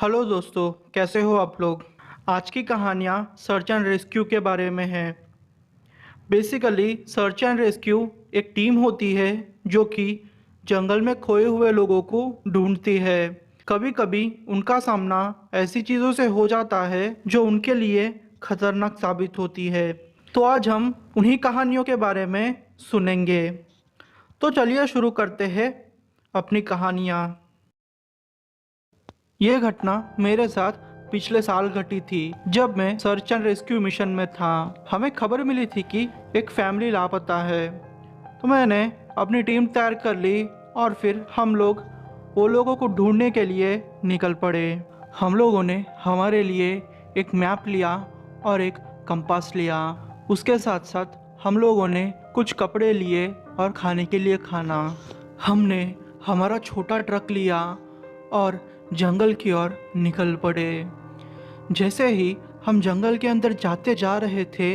Hello दोस्तों, कैसे हो आप लोग। आज की कहानियाँ सर्च एंड रेस्क्यू के बारे में है। बेसिकली सर्च एंड रेस्क्यू एक टीम होती है जो कि जंगल में खोए हुए लोगों को ढूंढती है। कभी कभी उनका सामना ऐसी चीज़ों से हो जाता है जो उनके लिए खतरनाक साबित होती है। तो आज हम उन्हीं कहानियों के बारे में सुनेंगे। तो चलिए शुरू करते हैं अपनी कहानियाँ। ये घटना मेरे साथ पिछले साल घटी थी जब मैं सर्च एंड रेस्क्यू मिशन में था। हमें खबर मिली थी कि एक फैमिली लापता है। तो मैंने अपनी टीम तैयार कर ली और फिर हम लोग वो लोगों को ढूंढने के लिए निकल पड़े। हम लोगों ने हमारे लिए एक मैप लिया और एक कंपास लिया। उसके साथ साथ हम लोगों ने कुछ कपड़े लिए और खाने के लिए खाना। हमने हमारा छोटा ट्रक लिया और जंगल की ओर निकल पड़े। जैसे ही हम जंगल के अंदर जाते जा रहे थे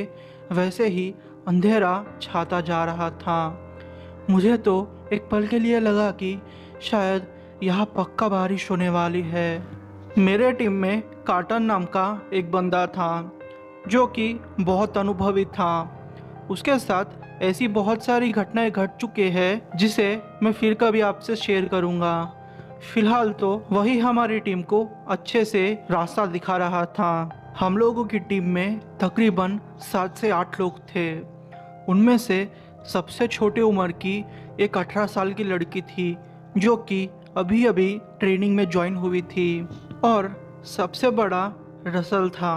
वैसे ही अंधेरा छाता जा रहा था। मुझे तो एक पल के लिए लगा कि शायद यहाँ पक्का बारिश होने वाली है। मेरे टीम में कार्टन नाम का एक बंदा था जो कि बहुत अनुभवी था। उसके साथ ऐसी बहुत सारी घटनाएं घट चुके हैं जिसे मैं फिर कभी आपसे शेयर करूँगा। फिलहाल तो वही हमारी टीम को अच्छे से रास्ता दिखा रहा था। हम लोगों की टीम में तकरीबन 7 से 8 लोग थे। उनमें से सबसे छोटे उम्र की एक 18 साल की लड़की थी जो कि अभी अभी ट्रेनिंग में ज्वाइन हुई थी और सबसे बड़ा रसल था।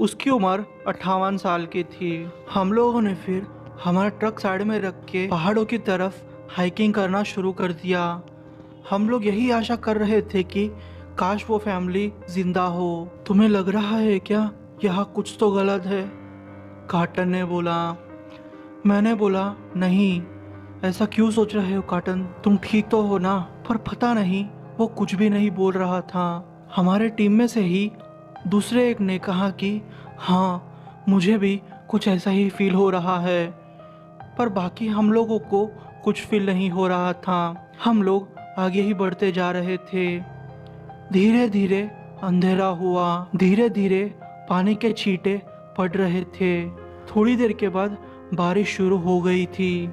उसकी उम्र 58 साल की थी। हम लोगों ने फिर हमारा ट्रक साइड में रख के पहाड़ों की तरफ हाइकिंग करना शुरू कर दिया। हम लोग यही आशा कर रहे थे कि काश वो फैमिली जिंदा हो। तुम्हें लग रहा है क्या यहाँ कुछ तो गलत है? कार्टन ने बोला। मैंने बोला नहीं, ऐसा क्यों सोच रहे हो कार्टन, तुम ठीक तो हो ना? पर पता नहीं वो कुछ भी नहीं बोल रहा था। हमारे टीम में से ही दूसरे एक ने कहा कि हाँ, मुझे भी कुछ ऐसा ही फील हो रहा है। पर बाकी हम लोगों को कुछ फील नहीं हो रहा था। हम लोग आगे ही बढ़ते जा रहे थे। धीरे धीरे अंधेरा हुआ। धीरे धीरे पानी के छींटे पड़ रहे थे। थोड़ी देर के बाद बारिश शुरू हो गई थी।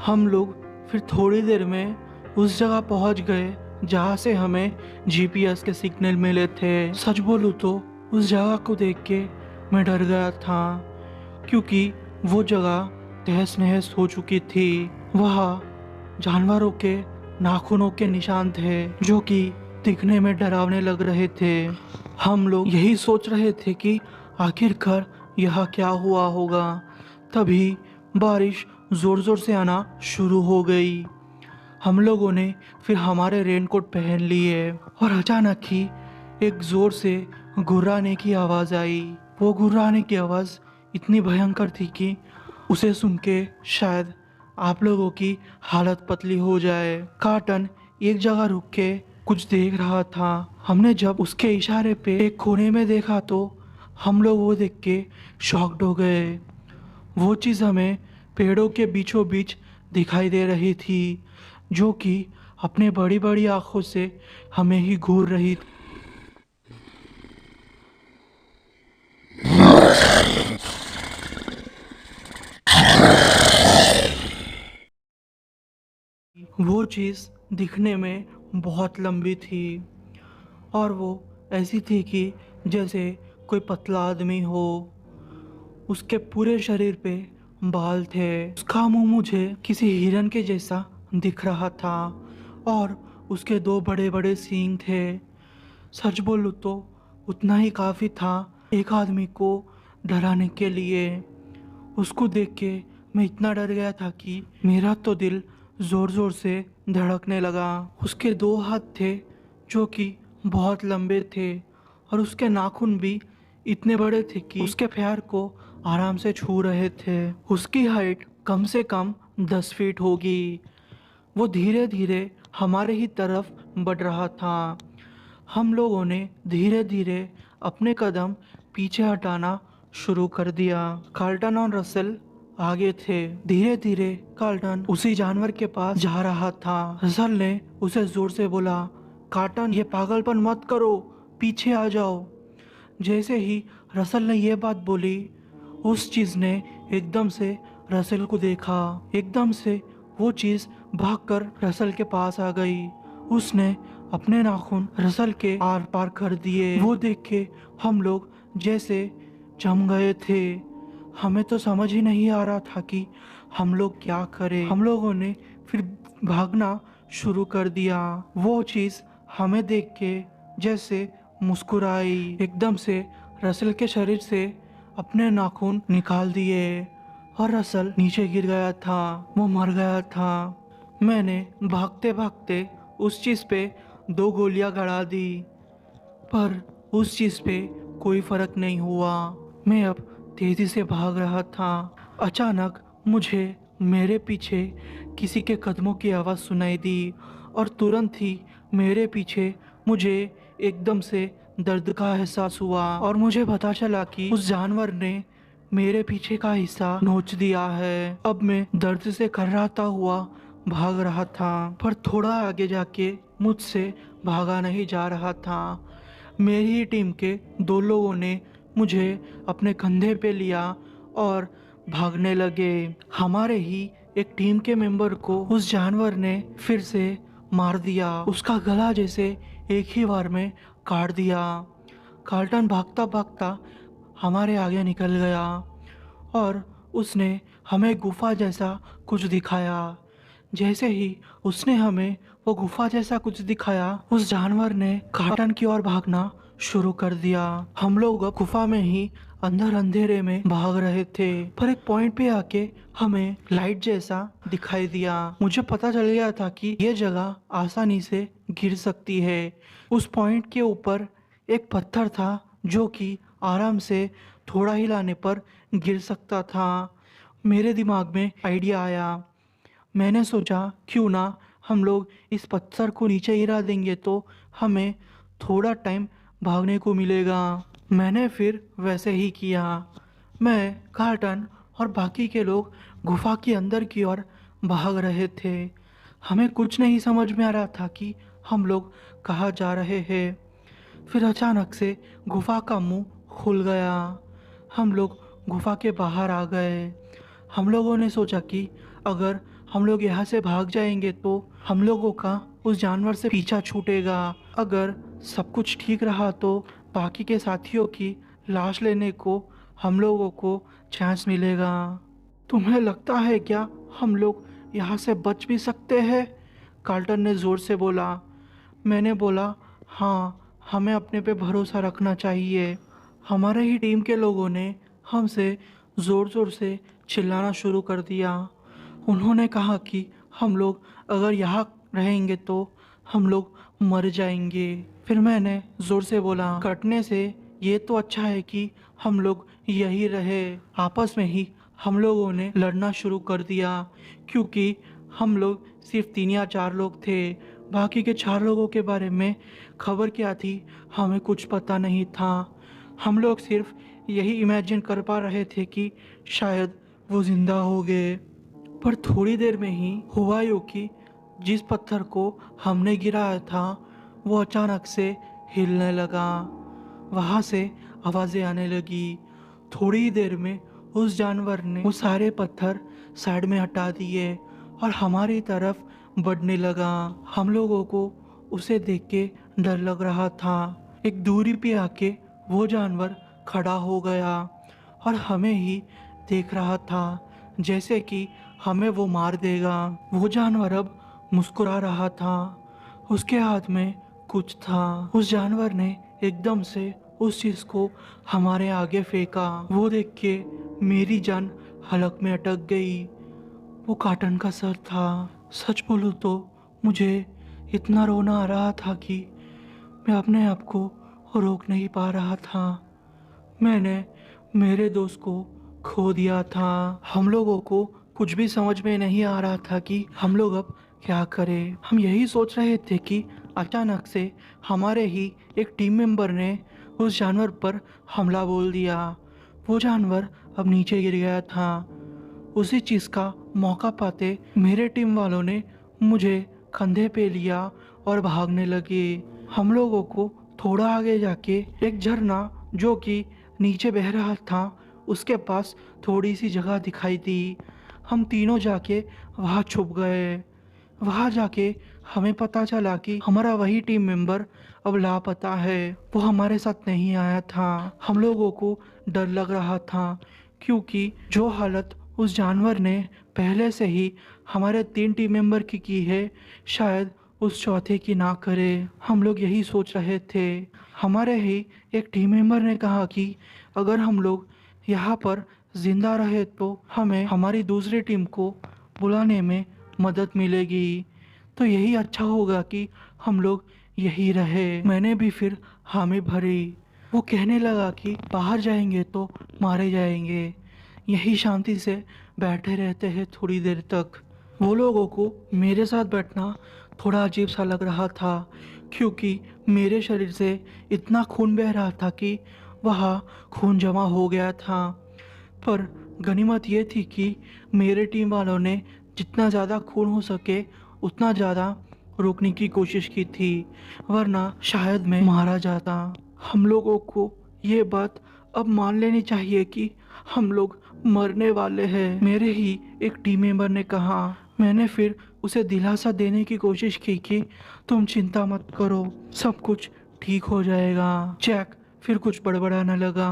हम लोग फिर थोड़ी देर में उस जगह पहुंच गए जहां से हमें जीपीएस के सिग्नल मिले थे। सच बोलूं तो उस जगह को देख के मैं डर गया था क्योंकि वो जगह तहस नहस हो चुकी थी। वहाँ जानवरों के नाखूनों के निशान थे जो कि दिखने में डरावने लग रहे थे। हम लोग यही सोच रहे थे कि आखिरकार यह क्या हुआ होगा। तभी बारिश जोर जोर से आना शुरू हो गई। हम लोगों ने फिर हमारे रेनकोट पहन लिए और अचानक ही एक जोर से गुर्राने की आवाज़ आई। वो गुर्राने की आवाज़ इतनी भयंकर थी कि उसे सुन के शायद आप लोगों की हालत पतली हो जाए। कार्टन एक जगह रुक के कुछ देख रहा था। हमने जब उसके इशारे पे एक कोने में देखा तो हम लोग वो देख के शॉक्ड हो गए। वो चीज़ हमें पेड़ों के बीचों बीच दिखाई दे रही थी जो कि अपने बड़ी बड़ी आंखों से हमें ही घूर रही थी। वो चीज़ दिखने में बहुत लंबी थी और वो ऐसी थी कि जैसे कोई पतला आदमी हो। उसके पूरे शरीर पे बाल थे। उसका मुंह मुझे किसी हिरन के जैसा दिख रहा था और उसके दो बड़े बड़े सींग थे। सच बोलूं तो उतना ही काफ़ी था एक आदमी को डराने के लिए। उसको देख के मैं इतना डर गया था कि मेरा तो दिल ज़ोर ज़ोर से धड़कने लगा। उसके दो हाथ थे जो कि बहुत लंबे थे और उसके नाखून भी इतने बड़े थे कि उसके पैर को आराम से छू रहे थे। उसकी हाइट कम से कम 10 फीट होगी। वो धीरे धीरे हमारे ही तरफ बढ़ रहा था। हम लोगों ने धीरे धीरे अपने कदम पीछे हटाना शुरू कर दिया। कार्टन और रसल आगे थे। धीरे धीरे कार्टन उसी जानवर के पास जा रहा था। रसल ने उसे जोर से बोला, कार्टन ये पागलपन मत करो, पीछे आ जाओ। जैसे ही रसल ने यह बात बोली, उस चीज़ ने एकदम से रसल को देखा। एकदम से वो चीज़ भागकर रसल के पास आ गई। उसने अपने नाखून रसल के आर पार कर दिए। वो देख के हम लोग जैसे जम गए थे। हमें तो समझ ही नहीं आ रहा था कि हम लोग क्या करें। हम लोगों ने फिर भागना शुरू कर दिया। वो चीज़ हमें देख के जैसे मुस्कुराई। एकदम से रसल के शरीर से अपने नाखून निकाल दिए और रसल नीचे गिर गया था। वो मर गया था। मैंने भागते भागते उस चीज़ पे 2 गोलियां गड़ा दी, पर उस चीज़ पे कोई फर्क नहीं हुआ। मैं अब तेजी से भाग रहा था। अचानक मुझे मेरे पीछे किसी के कदमों की आवाज़ सुनाई दी और तुरंत ही मेरे पीछे मुझे एकदम से दर्द का एहसास हुआ और मुझे पता चला कि उस जानवर ने मेरे पीछे का हिस्सा नोच दिया है। अब मैं दर्द से कर्राता हुआ भाग रहा था, पर थोड़ा आगे जाके मुझसे भागा नहीं जा रहा था। मेरी ही टीम के 2 लोगों ने मुझे अपने कंधे पे लिया और भागने लगे। हमारे ही एक टीम के मेंबर को उस जानवर ने फिर से मार दिया। उसका गला जैसे एक ही बार में काट दिया। कार्टन भागता भागता हमारे आगे निकल गया और उसने हमें गुफा जैसा कुछ दिखाया। जैसे ही उसने हमें वो गुफा जैसा कुछ दिखाया, उस जानवर ने कार्टन की ओर भागना शुरू कर दिया। हम लोग अब गुफा में ही अंदर अंधेरे में भाग रहे थे, पर एक पॉइंट पे आके हमें लाइट जैसा दिखाई दिया। मुझे पता चल गया था कि ये जगह आसानी से गिर सकती है। उस पॉइंट के ऊपर एक पत्थर था जो कि आराम से थोड़ा हिलाने पर गिर सकता था। मेरे दिमाग में आइडिया आया। मैंने सोचा क्यों ना हम लोग इस पत्थर को नीचे गिरा देंगे तो हमें थोड़ा टाइम भागने को मिलेगा। मैंने फिर वैसे ही किया। मैं, कार्टन और बाकी के लोग गुफा के अंदर की ओर भाग रहे थे। हमें कुछ नहीं समझ में आ रहा था कि हम लोग कहाँ जा रहे हैं। फिर अचानक से गुफा का मुंह खुल गया। हम लोग गुफा के बाहर आ गए। हम लोगों ने सोचा कि अगर हम लोग यहाँ से भाग जाएंगे तो हम लोगों का उस जानवर से पीछा छूटेगा। अगर सब कुछ ठीक रहा तो बाकी के साथियों की लाश लेने को हम लोगों को चांस मिलेगा। तुम्हें लगता है क्या हम लोग यहाँ से बच भी सकते हैं? कार्लटन ने ज़ोर से बोला। मैंने बोला, हाँ, हमें अपने पे भरोसा रखना चाहिए। हमारे ही टीम के लोगों ने हमसे ज़ोर ज़ोर से चिल्लाना शुरू कर दिया। उन्होंने कहा कि हम लोग अगर यहाँ रहेंगे तो हम लोग मर जाएंगे। फिर मैंने ज़ोर से बोला, कटने से ये तो अच्छा है कि हम लोग यही रहे। आपस में ही हम लोगों ने लड़ना शुरू कर दिया, क्योंकि हम लोग सिर्फ 3 या 4 लोग थे। बाकी के 4 लोगों के बारे में खबर क्या थी हमें कुछ पता नहीं था। हम लोग सिर्फ यही इमेजिन कर पा रहे थे कि शायद वो जिंदा हो गए। पर थोड़ी देर में ही हुआ यूं कि जिस पत्थर को हमने गिराया था वो अचानक से हिलने लगा। वहाँ से आवाज़ें आने लगी। थोड़ी ही देर में उस जानवर ने वो सारे पत्थर साइड में हटा दिए और हमारी तरफ बढ़ने लगा। हम लोगों को उसे देख के डर लग रहा था। एक दूरी पे आके वो जानवर खड़ा हो गया और हमें ही देख रहा था, जैसे कि हमें वो मार देगा। वो जानवर अब मुस्कुरा रहा था। उसके हाथ में कुछ था। उस जानवर ने एकदम से उस चीज को हमारे आगे फेंका। वो देख के मेरी जान हलक में अटक गई। वो कार्टन का सर था। सच बोलूं तो मुझे इतना रोना आ रहा था कि मैं अपने आप को रोक नहीं पा रहा था। मैंने मेरे दोस्त को खो दिया था। हम लोगों को कुछ भी समझ में नहीं आ रहा था कि हम लोग अब क्या करें। हम यही सोच रहे थे कि अचानक से हमारे ही एक टीम मेंबर ने उस जानवर पर हमला बोल दिया। वो जानवर अब नीचे गिर गया था। उसी चीज़ का मौका पाते मेरे टीम वालों ने मुझे कंधे पे लिया और भागने लगे। हम लोगों को थोड़ा आगे जाके एक झरना जो कि नीचे बह रहा था, उसके पास थोड़ी सी जगह दिखाई दी। हम तीनों जाके वहाँ छुप गए। वहाँ जाके हमें पता चला कि हमारा वही टीम मेंबर अब लापता है। वो हमारे साथ नहीं आया था। हम लोगों को डर लग रहा था क्योंकि जो हालत उस जानवर ने पहले से ही हमारे 3 टीम मेंबर की है, शायद उस चौथे की ना करे। हम लोग यही सोच रहे थे। हमारे ही एक टीम मेंबर ने कहा कि अगर हम लोग यहाँ पर जिंदा रहे तो हमें हमारी दूसरी टीम को बुलाने में मदद मिलेगी। तो यही अच्छा होगा कि हम लोग यही रहे। मैंने भी फिर हामी भरी। वो कहने लगा कि बाहर जाएंगे तो मारे जाएंगे, यही शांति से बैठे रहते हैं थोड़ी देर तक। वो लोगों को मेरे साथ बैठना थोड़ा अजीब सा लग रहा था क्योंकि मेरे शरीर से इतना खून बह रहा था कि वहाँ खून जमा हो गया था। पर गनीमत ये थी कि मेरे टीम वालों ने जितना ज़्यादा खून हो सके उतना ज़्यादा रोकने की कोशिश की थी, वरना शायद मैं मारा जाता। हम लोगों को ये बात अब मान लेनी चाहिए कि हम लोग मरने वाले हैं, मेरे ही एक टीम मेंबर ने कहा। मैंने फिर उसे दिलासा देने की कोशिश की कि तुम चिंता मत करो, सब कुछ ठीक हो जाएगा। जैक फिर कुछ बड़बड़ाने लगा।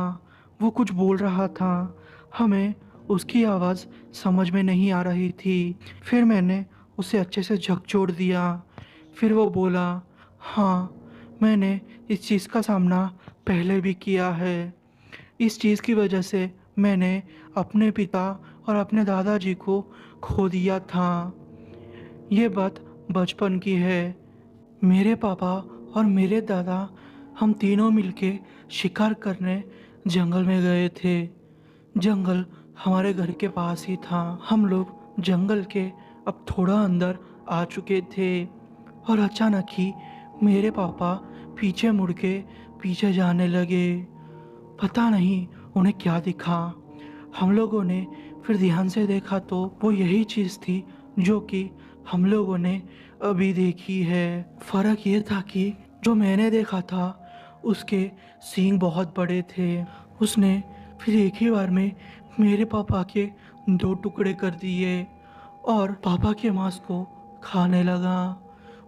वो कुछ बोल रहा था, हमें उसकी आवाज़ समझ में नहीं आ रही थी। फिर मैंने उसे अच्छे से झकझोर दिया। फिर वो बोला, हाँ, मैंने इस चीज़ का सामना पहले भी किया है। इस चीज़ की वजह से मैंने अपने पिता और अपने दादाजी को खो दिया था। ये बात बचपन की है। मेरे पापा और मेरे दादा हम तीनों मिलके शिकार करने जंगल में गए थे। जंगल हमारे घर के पास ही था। हम लोग जंगल के अब थोड़ा अंदर आ चुके थे और अचानक ही मेरे पापा पीछे मुड़ के पीछे जाने लगे। पता नहीं उन्हें क्या दिखा। हम लोगों ने फिर ध्यान से देखा तो वो यही चीज़ थी जो कि हम लोगों ने अभी देखी है। फर्क ये था कि जो मैंने देखा था उसके सींग बहुत बड़े थे। उसने फिर एक ही बार में मेरे पापा के 2 टुकड़े कर दिए और पापा के मांस को खाने लगा।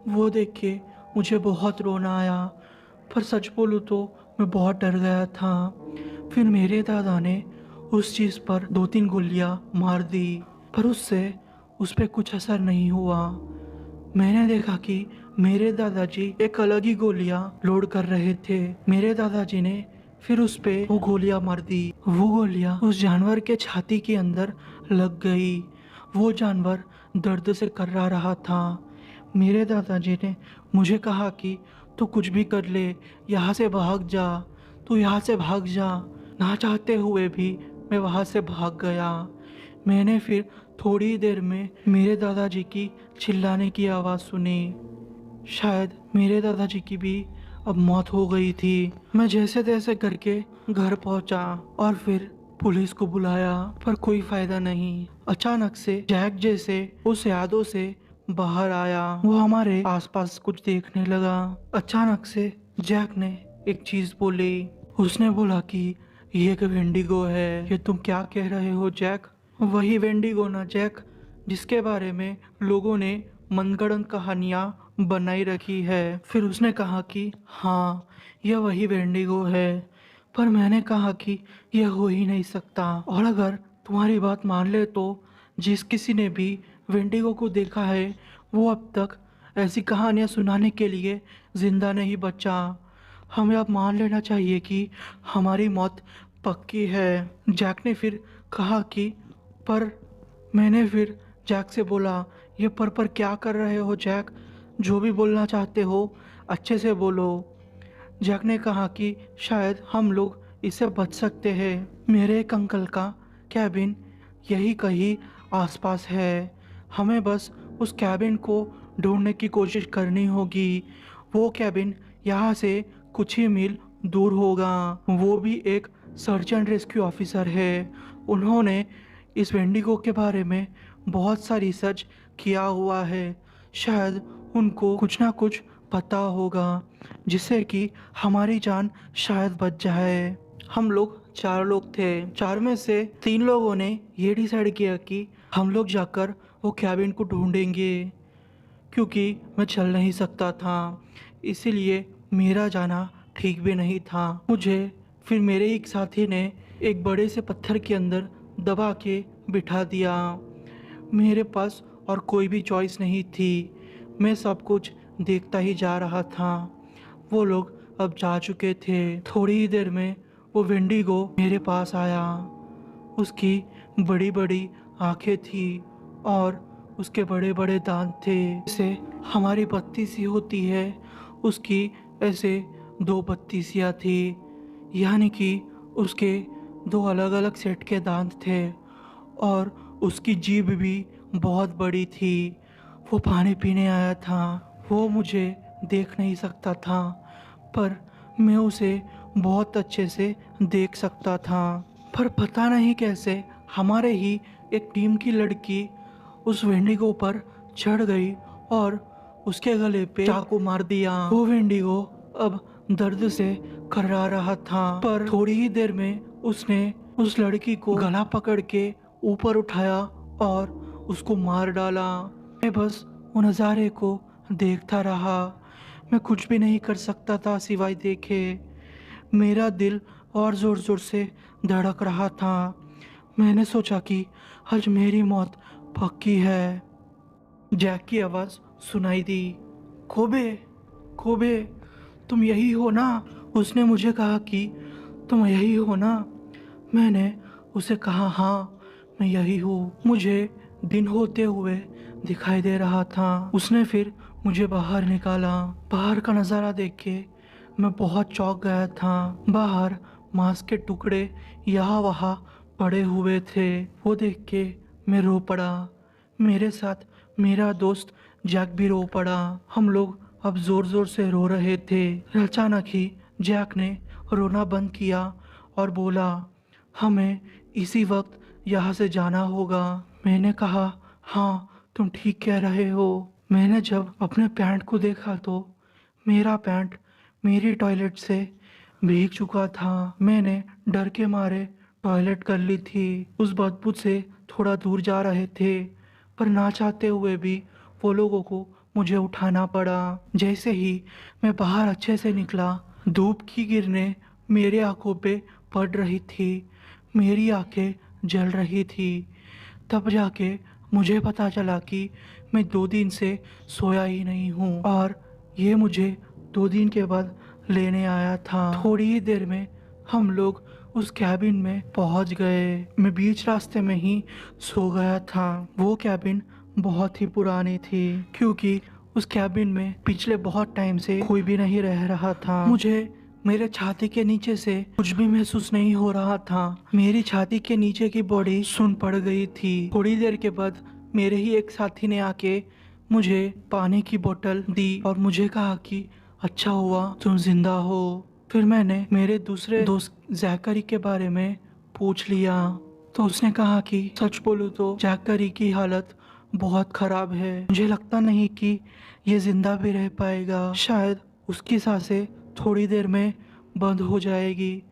वो देख के मुझे बहुत रोना आया, पर सच बोलूँ तो मैं बहुत डर गया था। फिर मेरे दादा ने उस चीज़ पर 2-3 गोलियां मार दी, पर उससे उस पर कुछ असर नहीं हुआ। मैंने देखा कि मेरे दादाजी एक अलग ही गोलियां लोड कर रहे थे। मेरे दादाजी ने फिर उस पे वो गोलियां मार दी। वो गोलियां उस जानवर के छाती के अंदर लग गई। वो जानवर दर्द से कर्रा रहा था। मेरे दादाजी ने मुझे कहा कि तू कुछ भी कर ले, यहाँ से भाग जा, तू यहाँ से भाग जा। ना चाहते हुए भी मैं वहाँ से भाग गया। मैंने फिर थोड़ी देर में मेरे दादाजी की चिल्लाने की आवाज़ सुनी। शायद मेरे दादाजी की भी अब मौत हो गई थी। मैं जैसे तैसे करके घर पहुंचा और फिर पुलिस को बुलाया, पर कोई फायदा नहीं। अचानक से जैक जैसे उस यादों से बाहर आया। वो हमारे आसपास कुछ देखने लगा। अचानक से जैक ने एक चीज बोली। उसने बोला कि ये एक वेंडिगो है। ये तुम क्या कह रहे हो जैक? वही वेंडिगो ना जैक, जिसके बारे में लोगों ने मनगढ़ंत कहानियां बनाई रखी है। फिर उसने कहा कि हाँ, यह वही वेंडिगो है। पर मैंने कहा कि यह हो ही नहीं सकता, और अगर तुम्हारी बात मान ले तो जिस किसी ने भी वेंडिगो को देखा है वो अब तक ऐसी कहानियां सुनाने के लिए जिंदा नहीं बचा। हमें अब मान लेना चाहिए कि हमारी मौत पक्की है। जैक ने फिर कहा कि पर मैंने फिर जैक से बोला, ये पर क्या कर रहे हो जैक? जो भी बोलना चाहते हो अच्छे से बोलो। जैक ने कहा कि शायद हम लोग इससे बच सकते हैं। मेरे एक अंकल का कैबिन यही कहीं आसपास है। हमें बस उस कैबिन को ढूंढने की कोशिश करनी होगी। वो कैबिन यहाँ से कुछ ही मील दूर होगा। वो भी एक सर्च एंड रेस्क्यू ऑफिसर है। उन्होंने इस वेंडिगो के बारे में बहुत सा रिसर्च किया हुआ है। शायद उनको कुछ ना कुछ पता होगा, जिससे कि हमारी जान शायद बच जाए। हम लोग 4 लोग थे। 4 में से 3 लोगों ने ये डिसाइड किया कि हम लोग जाकर वो कैबिन को ढूंढेंगे, क्योंकि मैं चल नहीं सकता था, इसीलिए मेरा जाना ठीक भी नहीं था। मुझे फिर मेरे एक साथी ने एक बड़े से पत्थर के अंदर दबा के बिठा दिया। मेरे पास और कोई भी चॉइस नहीं थी। मैं सब कुछ देखता ही जा रहा था। वो लोग अब जा चुके थे। थोड़ी ही देर में वो वेंडिगो मेरे पास आया। उसकी बड़ी बड़ी आंखें थी और उसके बड़े बड़े दांत थे। जैसे हमारी बत्ती सी होती है, उसकी ऐसे 2 बत्तीसियाँ थी, यानी कि उसके 2 अलग अलग सेट के दांत थे और उसकी जीभ भी बहुत बड़ी थी। वो पानी पीने आया था। वो मुझे देख नहीं सकता था, पर मैं उसे बहुत अच्छे से देख सकता था। पर पता नहीं कैसे हमारे ही एक टीम की लड़की उस वेंडिगो पर चढ़ गई और उसके गले पे चाकू मार दिया। वो वेंडिगो अब दर्द से कर्रा रहा था, पर थोड़ी ही देर में उसने उस लड़की को गला पकड़ के ऊपर उठाया और उसको मार डाला। मैं बस वो नज़ारे को देखता रहा। मैं कुछ भी नहीं कर सकता था सिवाय देखे। मेरा दिल और ज़ोर ज़ोर से धड़क रहा था। मैंने सोचा कि आज मेरी मौत पक्की है। जैक की आवाज़ सुनाई दी। कोबे, कोबे, तुम यही हो ना? उसने मुझे कहा कि तुम यही हो ना? मैंने उसे कहा हाँ, मैं यही हूँ। मुझे दिन होते हुए दिखाई दे रहा था। उसने फिर मुझे बाहर निकाला। बाहर का नज़ारा देख के मैं बहुत चौंक गया था। बाहर मांस के टुकड़े यहाँ वहाँ पड़े हुए थे। वो देख के मैं रो पड़ा। मेरे साथ मेरा दोस्त जैक भी रो पड़ा। हम लोग अब जोर जोर से रो रहे थे। अचानक ही जैक ने रोना बंद किया और बोला, हमें इसी वक्त यहाँ से जाना होगा। मैंने कहा हाँ, तुम ठीक कह रहे हो। मैंने जब अपने पैंट को देखा तो मेरा पैंट मेरी टॉयलेट से भीग चुका था। मैंने डर के मारे टॉयलेट कर ली थी। उस बदबू से थोड़ा दूर जा रहे थे, पर ना चाहते हुए भी वो लोगों को मुझे उठाना पड़ा। जैसे ही मैं बाहर अच्छे से निकला, धूप की किरणें मेरी आंखों पे पड़ रही थी। मेरी आंखें जल रही थी। तब जाके मुझे पता चला कि मैं 2 दिन से सोया ही नहीं हूँ और ये मुझे 2 दिन के बाद लेने आया था। थोड़ी ही देर में हम लोग उस कैबिन में पहुंच गए। मैं बीच रास्ते में ही सो गया था। वो कैबिन बहुत ही पुरानी थी, क्योंकि उस कैबिन में पिछले बहुत टाइम से कोई भी नहीं रह रहा था। मुझे मेरे छाती के नीचे से कुछ भी महसूस नहीं हो रहा था। मेरी छाती के नीचे की बॉडी सुन पड़ गई थी। थोड़ी देर के बाद मेरे ही एक साथी ने आके मुझे पानी की बोतल दी और मुझे कहा कि अच्छा हुआ तुम जिंदा हो। फिर मैंने मेरे दूसरे दोस्त जैकरी के बारे में पूछ लिया, तो उसने कहा कि सच बोलूं तो जैकरी की हालत बहुत खराब है। मुझे लगता नहीं कि ये जिंदा भी रह पाएगा। शायद उसकी सांसें थोड़ी देर में बंद हो जाएगी।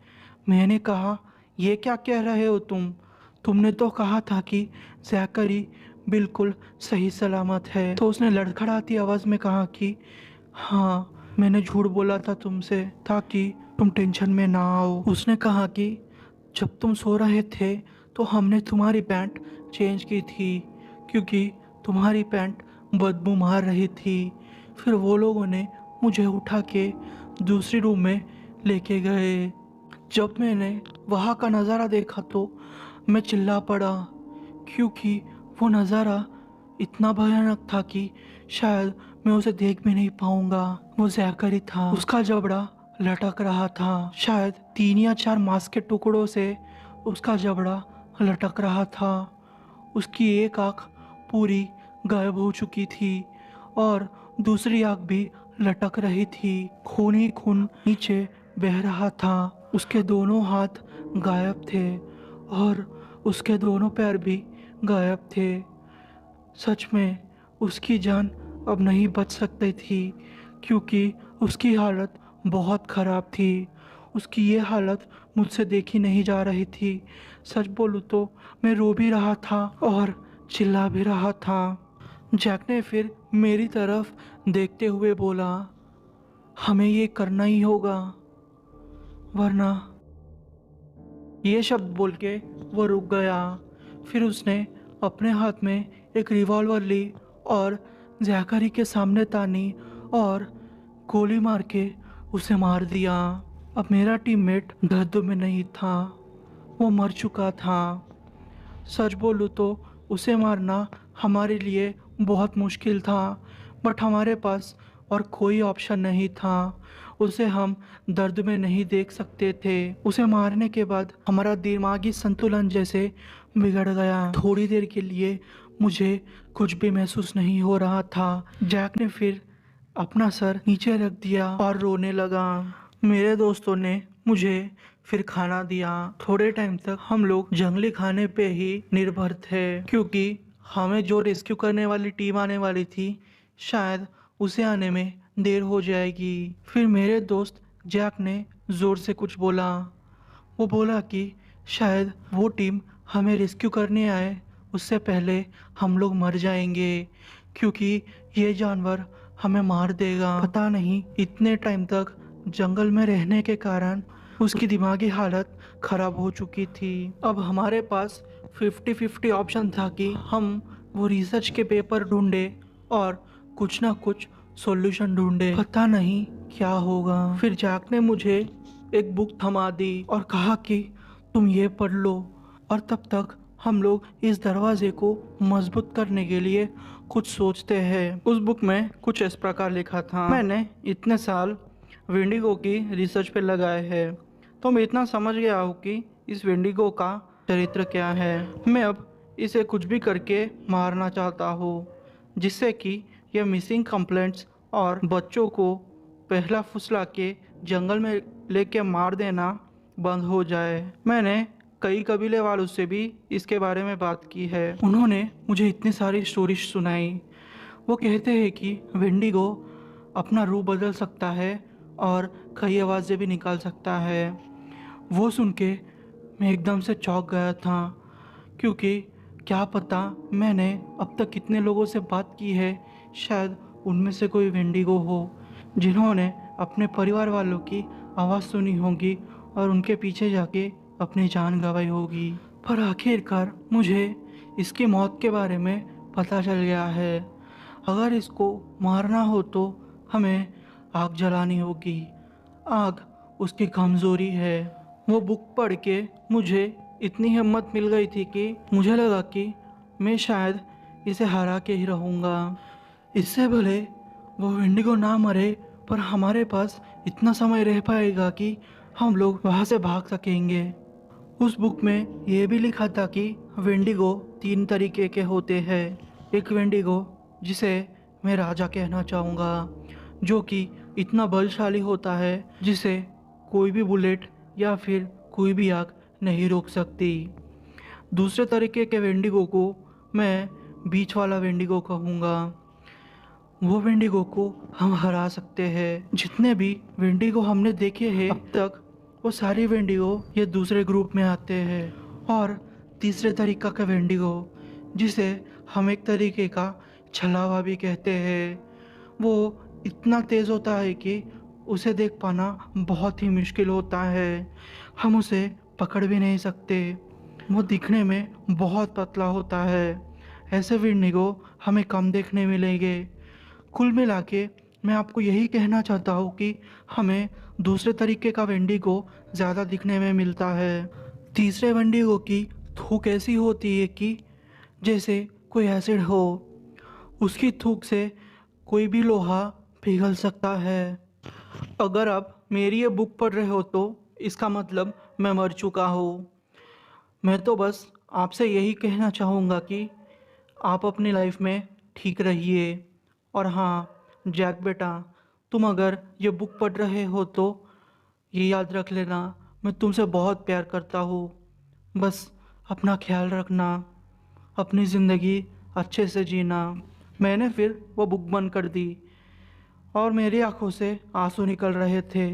मैंने कहा ये क्या कह रहे हो तुमने तो कहा था कि जैकरी बिल्कुल सही सलामत है। तो उसने लड़खड़ाती आवाज़ में कहा कि हाँ, मैंने झूठ बोला था तुमसे ताकि तुम टेंशन में ना आओ। उसने कहा कि जब तुम सो रहे थे तो हमने तुम्हारी पैंट चेंज की थी, क्योंकि तुम्हारी पैंट बदबू मार रही थी। फिर वो लोगों ने मुझे उठा के दूसरी रूम में लेके गए। जब मैंने वहाँ का नज़ारा देखा तो मैं चिल्ला पड़ा, क्योंकि वो नज़ारा इतना भयानक था कि शायद मैं उसे देख भी नहीं पाऊंगा। वो जैकरी था। उसका जबड़ा लटक रहा था। शायद 3 या 4 मांस के टुकड़ों से उसका जबड़ा लटक रहा था। उसकी एक आंख पूरी गायब हो चुकी थी और दूसरी आंख भी लटक रही थी। खून ही खून नीचे बह रहा था। उसके दोनों हाथ गायब थे और उसके दोनों पैर भी गायब थे। सच में उसकी जान अब नहीं बच सकती थी। क्योंकि उसकी हालत बहुत ख़राब थी। उसकी ये हालत मुझसे देखी नहीं जा रही थी। सच बोलूँ तो मैं रो भी रहा था और चिल्ला भी रहा था। जैक ने फिर मेरी तरफ देखते हुए बोला, हमें ये करना ही होगा, वरना। ये शब्द बोल के वो रुक गया। फिर उसने अपने हाथ में एक रिवॉल्वर ली और जैकरी के सामने तानी और गोली मार के उसे मार दिया। अब मेरा टीममेट दर्द में नहीं था, वो मर चुका था। सच बोलूँ तो उसे मारना हमारे लिए बहुत मुश्किल था, बट हमारे पास और कोई ऑप्शन नहीं था। उसे हम दर्द में नहीं देख सकते थे। उसे मारने के बाद हमारा दिमागी संतुलन जैसे बिगड़ गया। थोड़ी देर के लिए मुझे कुछ भी महसूस नहीं हो रहा था। जैक ने फिर अपना सर नीचे रख दिया और रोने लगा। मेरे दोस्तों ने मुझे फिर खाना दिया। थोड़े टाइम तक हम लोग जंगली खाने पे ही निर्भर थे, क्योंकि हमें जो रेस्क्यू करने वाली टीम आने वाली थी, शायद उसे आने में देर हो जाएगी। फिर मेरे दोस्त जैक ने जोर से कुछ बोला। वो बोला कि शायद वो टीम हमें रेस्क्यू करने आए उससे पहले हम लोग मर जाएंगे, क्योंकि ये जानवर हमें मार देगा। पता नहीं इतने टाइम तक जंगल में रहने के कारण उसकी दिमागी हालत खराब हो चुकी थी। अब हमारे पास 50-50 ऑप्शन था कि हम वो रिसर्च के पेपर ढूंढे और कुछ ना कुछ सॉल्यूशन ढूंढे। पता नहीं क्या होगा। फिर जैक ने मुझे एक बुक थमा दी और कहा कि तुम ये पढ़ लो, और तब तक हम लोग इस दरवाजे को मजबूत करने के लिए कुछ सोचते हैं। उस बुक में कुछ इस प्रकार लिखा था, मैंने इतने साल विंडिगो की रिसर्च पे लगाए हैं, तो मैं इतना समझ गया हूँ कि इस विंडिगो का चरित्र क्या है। मैं अब इसे कुछ भी करके मारना चाहता हूँ, जिससे कि ये मिसिंग कंप्लेंट्स और बच्चों को पहला फुसला के जंगल में लेके मार देना बंद हो जाए। मैंने कई कबीले वालों से भी इसके बारे में बात की है। उन्होंने मुझे इतनी सारी स्टोरीज सुनाई। वो कहते हैं कि विंडिगो अपना रूप बदल सकता है और कई आवाज़ें भी निकाल सकता है। वो सुन के मैं एकदम से चौंक गया था, क्योंकि क्या पता मैंने अब तक कितने लोगों से बात की है, शायद उनमें से कोई विंडिगो हो जिन्होंने अपने परिवार वालों की आवाज़ सुनी होगी और उनके पीछे जाके अपनी जान गंवाई होगी। पर आखिरकार मुझे इसकी मौत के बारे में पता चल गया है। अगर इसको मारना हो तो हमें आग जलानी होगी। आग उसकी कमज़ोरी है। वो बुक पढ़ के मुझे इतनी हिम्मत मिल गई थी कि मुझे लगा कि मैं शायद इसे हरा के ही रहूँगा। इससे भले वो विंडिगो ना मरे, पर हमारे पास इतना समय रह पाएगा कि हम लोग वहाँ से भाग सकेंगे। उस बुक में ये भी लिखा था कि विंडिगो 3 तरीके के होते हैं। एक विंडिगो जिसे मैं राजा कहना चाहूँगा, जो कि इतना बलशाली होता है जिसे कोई भी बुलेट या फिर कोई भी आग नहीं रोक सकती। दूसरे तरीके के विंडिगो को मैं बीच वाला विंडिगो कहूँगा। वो विंडिगो को हम हरा सकते हैं। जितने भी विंडिगो हमने देखे हैं अब तक, वो सारे विंडिगो ये दूसरे ग्रुप में आते हैं। और तीसरे तरीका का विंडिगो, जिसे हम एक तरीके का छलावा भी कहते हैं, वो इतना तेज़ होता है कि उसे देख पाना बहुत ही मुश्किल होता है। हम उसे पकड़ भी नहीं सकते। वो दिखने में बहुत पतला होता है। ऐसे विंडिगो हमें कम देखने मिलेंगे। कुल मिला के मैं आपको यही कहना चाहता हूँ कि हमें दूसरे तरीके का वेंडिगो ज़्यादा दिखने में मिलता है। तीसरे वेंडिगो की थूक ऐसी होती है कि जैसे कोई एसिड हो। उसकी थूक से कोई भी लोहा पिघल सकता है। अगर आप मेरी ये बुक पढ़ रहे हो तो इसका मतलब मैं मर चुका हूँ। मैं तो बस आपसे यही कहना चाहूँगा कि आप अपनी लाइफ में ठीक रहिए। और हाँ जैक बेटा, तुम अगर ये बुक पढ़ रहे हो तो ये याद रख लेना, मैं तुमसे बहुत प्यार करता हूँ। बस अपना ख्याल रखना, अपनी ज़िंदगी अच्छे से जीना। मैंने फिर वो बुक बंद कर दी और मेरी आंखों से आंसू निकल रहे थे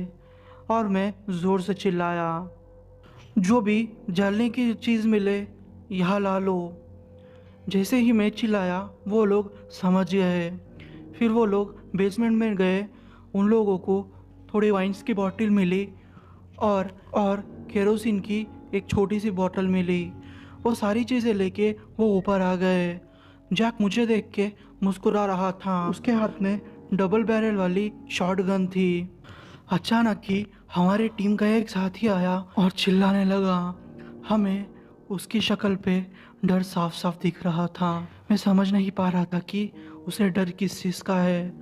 और मैं ज़ोर से चिल्लाया, जो भी जलने की चीज़ मिले यहाँ ला लो। जैसे ही मैं चिल्लाया वो लोग समझ गए। फिर वो लोग बेसमेंट में गए, उन लोगों को थोड़ी वाइन्स की बोतल मिली और केरोसिन की एक छोटी सी बोतल मिली। वो सारी चीज़ें लेके वो ऊपर आ गए। जैक मुझे देख के मुस्कुरा रहा था, उसके हाथ में डबल बैरल वाली शॉटगन थी। अचानक ही हमारी टीम का एक साथी आया और चिल्लाने लगा। हमें उसकी शक्ल पे डर साफ साफ दिख रहा था। मैं समझ नहीं पा रहा था कि उसे डर किस चीज़ का है।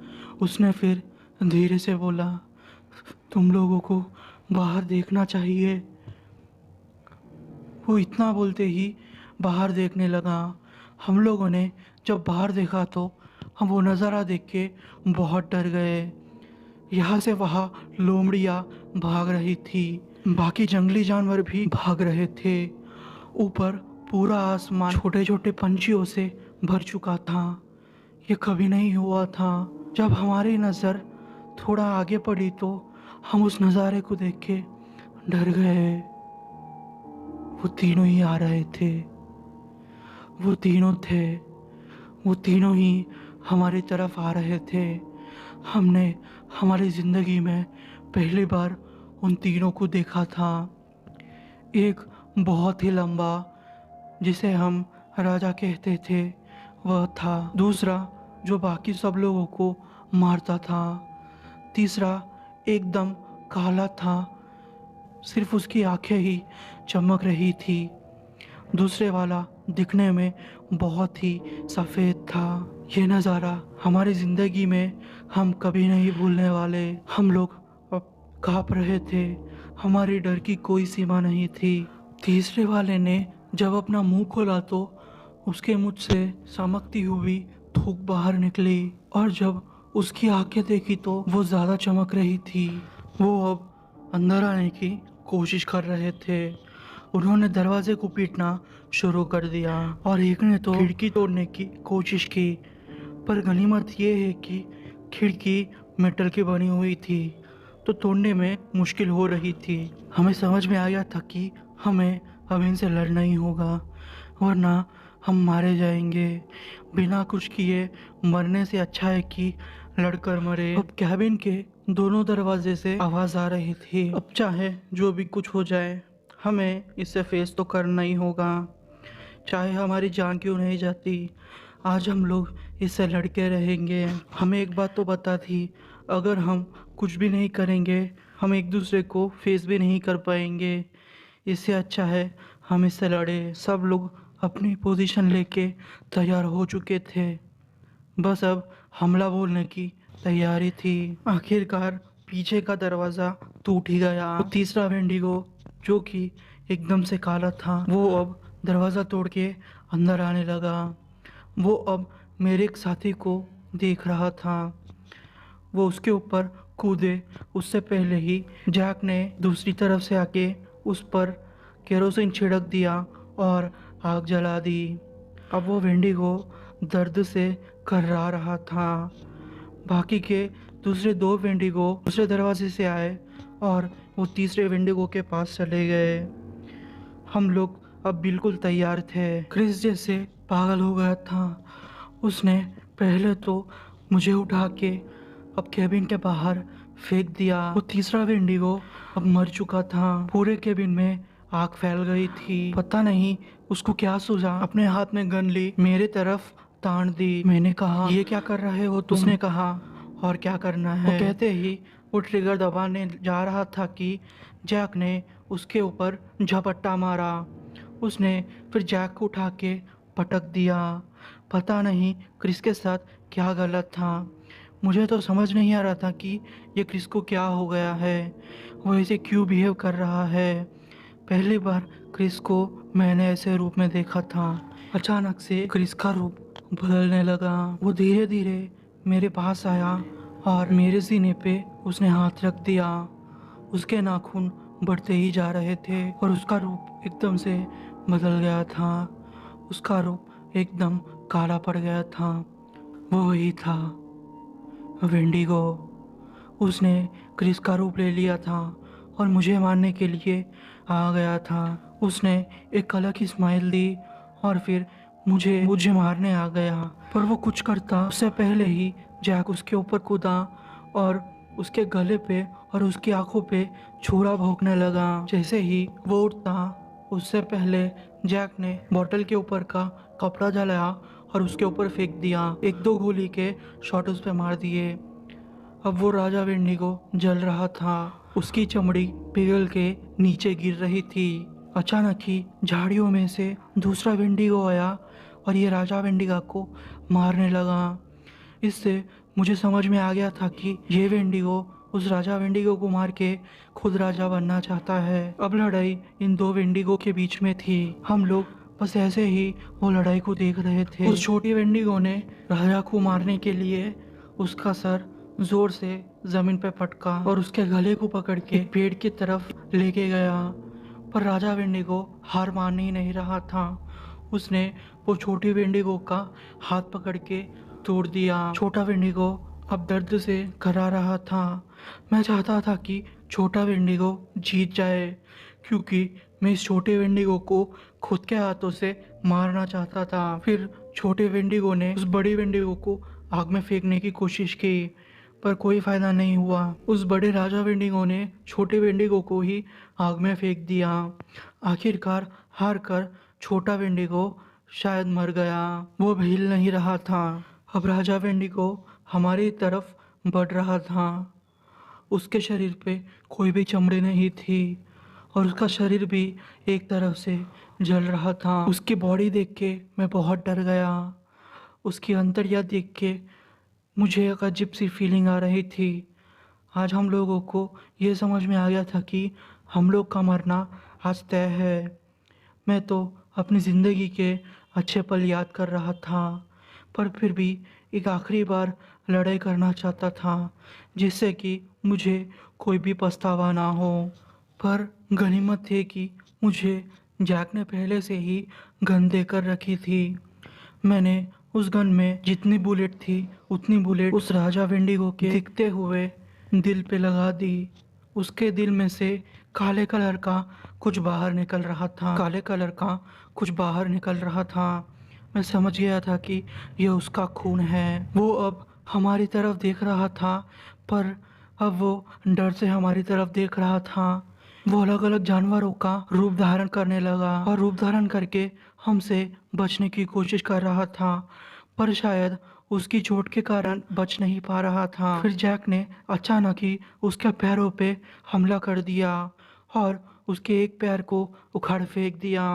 उसने फिर धीरे से बोला, तुम लोगों को बाहर देखना चाहिए। वो इतना बोलते ही बाहर देखने लगा। हम लोगों ने जब बाहर देखा तो हम वो नज़ारा देख के बहुत डर गए। यहाँ से वहाँ लोमड़ियाँ भाग रही थी, बाकी जंगली जानवर भी भाग रहे थे। ऊपर पूरा आसमान छोटे छोटे पंछियों से भर चुका था। ये कभी नहीं हुआ था। जब हमारी नज़र थोड़ा आगे पड़ी तो हम उस नज़ारे को देख के डर गए। वो तीनों ही आ रहे थे। वो तीनों थे। वो तीनों ही हमारी तरफ आ रहे थे। हमने हमारी ज़िंदगी में पहली बार उन तीनों को देखा था। एक बहुत ही लंबा, जिसे हम राजा कहते थे, वह था। दूसरा जो बाकी सब लोगों को मारता था। तीसरा एकदम काला था, सिर्फ उसकी आंखें ही चमक रही थी। दूसरे वाला दिखने में बहुत ही सफ़ेद था। ये नज़ारा हमारी ज़िंदगी में हम कभी नहीं भूलने वाले। हम लोग अब काँप रहे थे। हमारी डर की कोई सीमा नहीं थी। तीसरे वाले ने जब अपना मुंह खोला तो उसके मुंह से चमकती हुई थूक बाहर निकली, और जब उसकी आंखें देखी तो वो ज़्यादा चमक रही थी। वो अब अंदर आने की कोशिश कर रहे थे। उन्होंने दरवाजे को पीटना शुरू कर दिया और एक ने तो खिड़की तोड़ने की कोशिश की, पर गनीमत ये है कि खिड़की मेटल की बनी हुई थी तो तोड़ने में मुश्किल हो रही थी। हमें समझ में आया था कि हमें अब इनसे लड़ना ही होगा, वरना हम मारे जाएंगे। बिना कुछ किए मरने से अच्छा है कि लड़कर मरे। अब कैबिन के दोनों दरवाजे से आवाज़ आ रही थी। अब चाहे जो भी कुछ हो जाए, हमें इससे फेस तो करना ही होगा, चाहे हमारी जान क्यों नहीं जाती। आज हम लोग इससे लड़के रहेंगे। हमें एक बात तो पता थी, अगर हम कुछ भी नहीं करेंगे हम एक दूसरे को फेस भी नहीं कर पाएंगे। इससे अच्छा है हम इससे लड़े। सब लोग अपनी पोजीशन लेके तैयार हो चुके थे, बस अब हमला बोलने की तैयारी थी। आखिरकार पीछे का दरवाज़ा टूट ही गया। वो तीसरा वेंडिगो जो कि एकदम से काला था, वो अब दरवाज़ा तोड़ के अंदर आने लगा। वो अब मेरे एक साथी को देख रहा था। वो उसके ऊपर कूदे उससे पहले ही जैक ने दूसरी तरफ से आके उस पर केरोसिन छिड़क दिया और आग जला दी। अब वो वेंडिगो दर्द से कर्रा रहा था। बाकी के दूसरे दो वेंडिगो दूसरे दरवाजे से आए और वो तीसरे वेंडिगो के पास चले गए। हम लोग अब बिल्कुल तैयार थे। क्रिस जैसे पागल हो गया था। उसने पहले तो मुझे उठा के अब केबिन के बाहर फेंक दिया। वो तीसरा वेंडिगो अब मर चुका था। पूरे केबिन में आग फैल गई थी। पता नहीं उसको क्या सूझा, अपने हाथ में गन ली, मेरे तरफ तान दी। मैंने कहा, ये क्या कर रहे हो तुम? उसने कहा, और क्या करना है। वो कहते ही वो ट्रिगर दबाने जा रहा था कि जैक ने उसके ऊपर झपट्टा मारा। उसने फिर जैक को उठा के पटक दिया। पता नहीं क्रिस के साथ क्या गलत था। मुझे तो समझ नहीं आ रहा था कि ये क्रिस को क्या हो गया है, वो ऐसे क्यों बिहेव कर रहा है। पहली बार क्रिस को मैंने ऐसे रूप में देखा था। अचानक से क्रिस का रूप बदलने लगा। वो धीरे धीरे मेरे पास आया और मेरे सीने पे उसने हाथ रख दिया। उसके नाखून बढ़ते ही जा रहे थे और उसका रूप एकदम से बदल गया था। उसका रूप एकदम काला पड़ गया था। वो वही था, वेंडिगो। उसने क्रिस का रूप ले लिया था और मुझे मारने के लिए आ गया था। उसने एक अलग ही स्माइल दी और फिर मुझे मुझे मारने आ गया, पर वो कुछ करता उससे पहले ही जैक उसके ऊपर कूदा और उसके गले पे और उसकी आंखों पे छुरा भोंकने लगा। जैसे ही वो उठता उससे पहले जैक ने बोतल के ऊपर का कपड़ा जलाया और उसके ऊपर फेंक दिया। एक दो गोली के शॉट उस पे मार दिए। अब वो राजा वेंडिगो जल रहा था, उसकी चमड़ी पिघल के नीचे गिर रही थी। अचानक ही झाड़ियों में से दूसरा वेंडिगो आया और ये राजा वेंडिगा को मारने लगा। इससे मुझे समझ में आ गया था कि ये वेंडिगो उस राजा वेंडिगो को मार के खुद राजा बनना चाहता है। अब लड़ाई इन दो वेंडिगो के बीच में थी। हम लोग बस ऐसे ही वो लड़ाई को देख रहे थे। उस छोटी वेंडिगो ने राजा को मारने के लिए उसका सर जोर से जमीन पे पटका और उसके गले को पकड़ के पेड़ की तरफ लेके गया, पर राजा वेंडिगो हार मान ही नहीं रहा था। उसने वो छोटी वेंडिगो का हाथ पकड़ के तोड़ दिया। छोटा वेंडिगो अब दर्द से करा रहा था। मैं चाहता था कि छोटा वेंडिगो जीत जाए, क्योंकि मैं इस छोटे वेंडिगो को खुद के हाथों से मारना चाहता था। फिर छोटे वेंडिगो ने उस बड़ी वेंडिगो को आग में फेंकने की कोशिश की, पर कोई फायदा नहीं हुआ। उस बड़े राजा वेंडिगो ने छोटे वेंडिगो को ही आग में फेंक दिया। आखिरकार हार कर छोटा वेंडिगो शायद मर गया। वो हिल नहीं रहा था। अब राजा वेंडिगो हमारी तरफ बढ़ रहा था। उसके शरीर पे कोई भी चमड़ी नहीं थी और उसका शरीर भी एक तरफ से जल रहा था। उसकी बॉडी देख के मैं बहुत डर गया। उसकी अंतड़ियाँ देख के मुझे एक अजीब सी फीलिंग आ रही थी। आज हम लोगों को ये समझ में आ गया था कि हम लोग का मरना आज तय है। मैं तो अपनी ज़िंदगी के अच्छे पल याद कर रहा था, पर फिर भी एक आखिरी बार लड़ाई करना चाहता था, जिससे कि मुझे कोई भी पछतावा ना हो। पर गनीमत थी कि मुझे जैक ने पहले से ही गन देकर रखी थी। मैंने उस गन में जितनी बुलेट थी उतनी बुलेट उस राजा वेंडिगो के दिखते हुए दिल पे लगा दी। उसके दिल में से काले कलर का कुछ बाहर निकल रहा था। काले कलर का कुछ बाहर निकल रहा था। मैं समझ गया था कि ये उसका खून है। वो अब हमारी तरफ देख रहा था, पर अब वो डर से हमारी तरफ देख रहा था। वो अलग अलग जानवरों का रूप धारण करने लगा और रूप धारण करके हमसे बचने की कोशिश कर रहा था, पर शायद उसकी चोट के कारण बच नहीं पा रहा था। फिर जैक ने अचानक ही उसके पैरों पे हमला कर दिया और उसके एक पैर को उखाड़ फेंक दिया।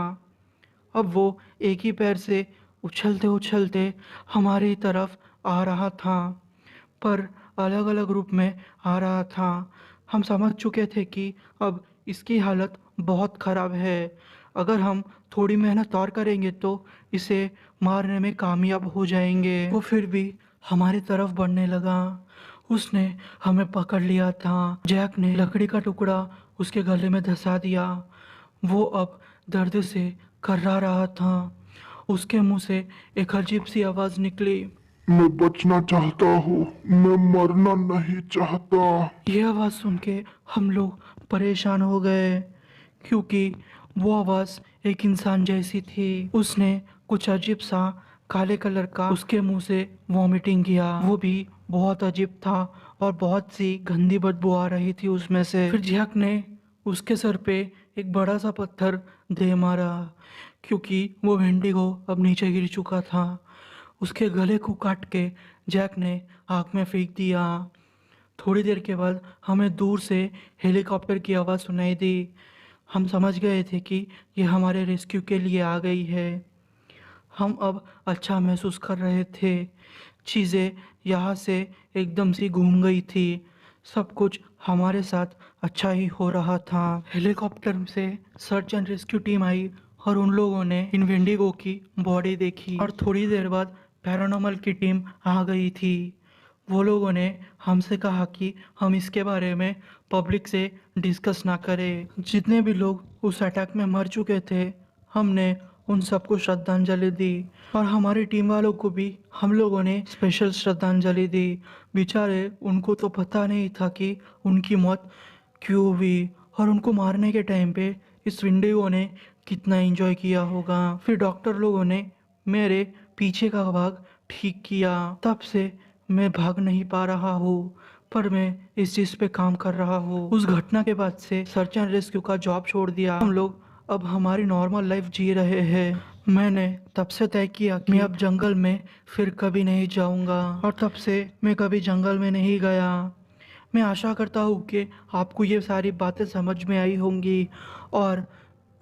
अब वो एक ही पैर से उछलते उछलते हमारी तरफ आ रहा था, पर अलग अलग रूप में आ रहा था। हम समझ चुके थे कि अब इसकी हालत बहुत ख़राब है। अगर हम थोड़ी मेहनत और करेंगे तो इसे मारने में कामयाब हो जाएंगे। वो फिर भी हमारी तरफ बढ़ने लगा। उसने हमें पकड़ लिया था। जैक ने लकड़ी का टुकड़ा उसके गले में धंसा दिया। वो अब दर्द से कर्रा रहा था। उसके मुंह से एक अजीब सी आवाज़ निकली। मैं बचना चाहता हूँ, मैं मरना नहीं चाहता। यह आवाज़ सुन के हम लोग परेशान हो गए, क्योंकि वो आवाज़ एक इंसान जैसी थी। उसने कुछ अजीब सा काले कलर का उसके मुंह से वॉमिटिंग किया। वो भी बहुत अजीब था और बहुत सी गंदी बदबू आ रही थी उसमें से। फिर जैक ने उसके सर पे एक बड़ा सा पत्थर दे मारा, क्योंकि वो वेंडिगो अब नीचे गिर चुका था। उसके गले को काट के जैक ने आग में फेंक दिया। थोड़ी देर के बाद हमें दूर से हेलीकॉप्टर की आवाज़ सुनाई दी। हम समझ गए थे कि ये हमारे रेस्क्यू के लिए आ गई है। हम अब अच्छा महसूस कर रहे थे। चीज़ें यहाँ से एकदम सी घूम गई थी। सब कुछ हमारे साथ अच्छा ही हो रहा था। हेलीकॉप्टर से सर्च एंड रेस्क्यू टीम आई और उन लोगों ने इन वेंडिगो की बॉडी देखी और थोड़ी देर बाद पैरानॉर्मल की टीम आ गई थी। वो लोगों ने हमसे कहा कि हम इसके बारे में पब्लिक से डिस्कस ना करें। जितने भी लोग उस अटैक में मर चुके थे, हमने उन सबको श्रद्धांजलि दी और हमारी टीम वालों को भी हम लोगों ने स्पेशल श्रद्धांजलि दी। बेचारे उनको तो पता नहीं था कि उनकी मौत क्यों हुई और उनको मारने के टाइम पे इस विंडिगो ने कितना एंजॉय किया होगा। फिर डॉक्टर लोगों ने मेरे पीछे का भाग ठीक किया। तब से मैं भाग नहीं पा रहा हूँ, पर मैं इस चीज़ पे काम कर रहा हूँ। उस घटना के बाद से सर्च एंड रेस्क्यू का जॉब छोड़ दिया। हम लोग अब हमारी नॉर्मल लाइफ जी रहे हैं। मैंने तब से तय किया कि मैं अब जंगल में फिर कभी नहीं जाऊंगा और तब से मैं कभी जंगल में नहीं गया। मैं आशा करता हूँ कि आपको ये सारी बातें समझ में आई होंगी और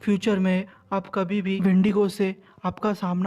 फ्यूचर में आप कभी भी विंडिगो से आपका सामना